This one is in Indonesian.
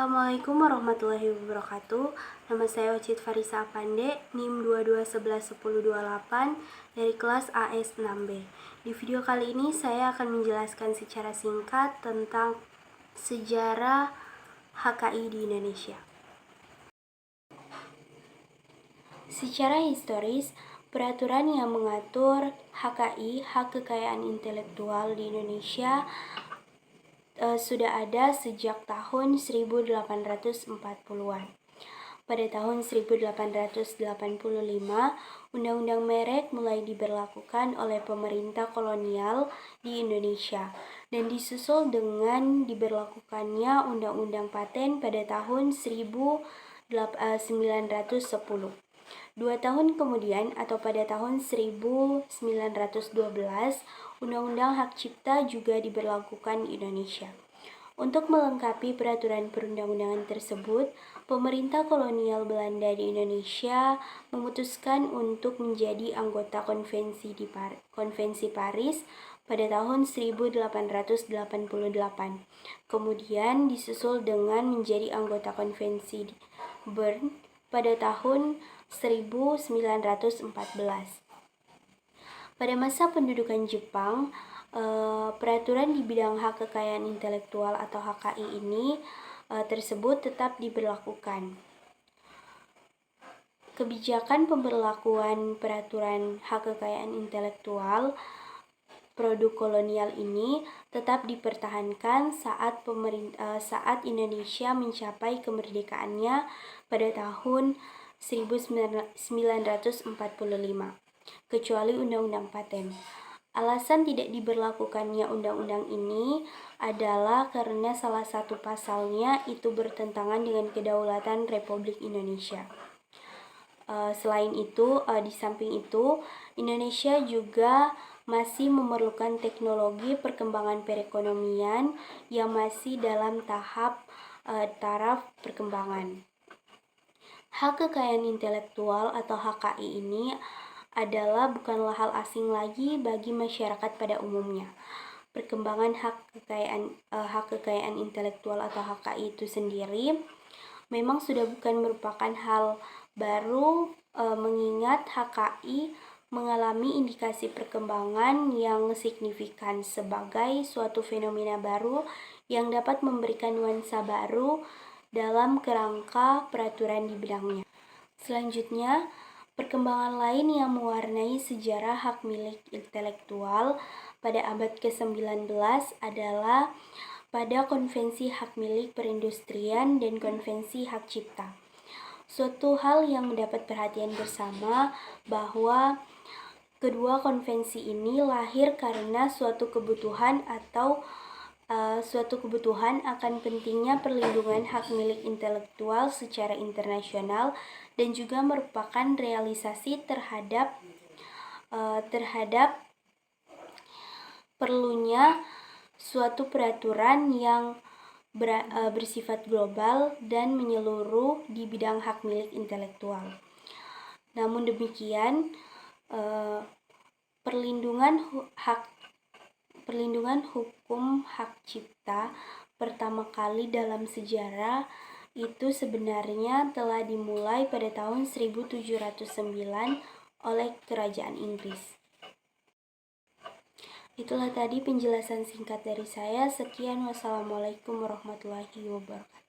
Assalamualaikum warahmatullahi wabarakatuh. Nama saya Ocit Farisa Apande, NIM 22111028 dari kelas AS 6B. Di video kali ini saya akan menjelaskan secara singkat tentang sejarah HKI di Indonesia. Secara historis, peraturan yang mengatur HKI, hak kekayaan intelektual di Indonesia, sudah ada sejak tahun 1840-an. Pada tahun 1885, Undang-Undang Merek mulai diberlakukan oleh pemerintah kolonial di Indonesia dan disusul dengan diberlakukannya Undang-Undang Paten pada tahun 1910. 2 tahun kemudian atau pada tahun 1912, Undang-Undang Hak Cipta juga diberlakukan di Indonesia. Untuk melengkapi peraturan perundang-undangan tersebut, pemerintah kolonial Belanda di Indonesia memutuskan untuk menjadi anggota Konvensi Paris pada tahun 1888. Kemudian disusul dengan menjadi anggota Konvensi Bern pada tahun 1914. Pada masa pendudukan Jepang, peraturan di bidang hak kekayaan intelektual atau HKI ini tersebut tetap diberlakukan. Kebijakan pemberlakuan peraturan hak kekayaan intelektual produk kolonial ini tetap dipertahankan saat Indonesia mencapai kemerdekaannya pada tahun 1945, kecuali Undang-Undang Paten. Alasan tidak diberlakukannya undang-undang ini adalah karena salah satu pasalnya itu bertentangan dengan kedaulatan Republik Indonesia. Selain itu, di samping itu, Indonesia juga masih memerlukan teknologi perkembangan perekonomian yang masih dalam taraf perkembangan. Hak kekayaan intelektual atau HKI ini adalah bukanlah hal asing lagi bagi masyarakat pada umumnya. Perkembangan hak kekayaan intelektual atau HKI itu sendiri memang sudah bukan merupakan hal baru, mengingat HKI mengalami indikasi perkembangan yang signifikan sebagai suatu fenomena baru yang dapat memberikan nuansa baru dalam kerangka peraturan di bidangnya. Selanjutnya, perkembangan lain yang mewarnai sejarah hak milik intelektual pada abad ke-19 adalah pada Konvensi Hak Milik Perindustrian dan Konvensi Hak Cipta. Suatu hal yang mendapat perhatian bersama bahwa kedua konvensi ini lahir karena suatu kebutuhan akan pentingnya perlindungan hak milik intelektual secara internasional dan juga merupakan realisasi terhadap perlunya suatu peraturan yang bersifat global dan menyeluruh di bidang hak milik intelektual. Namun demikian, perlindungan hukum hak cipta pertama kali dalam sejarah itu sebenarnya telah dimulai pada tahun 1709 oleh Kerajaan Inggris. Itulah tadi penjelasan singkat dari saya. Sekian, wassalamualaikum warahmatullahi wabarakatuh.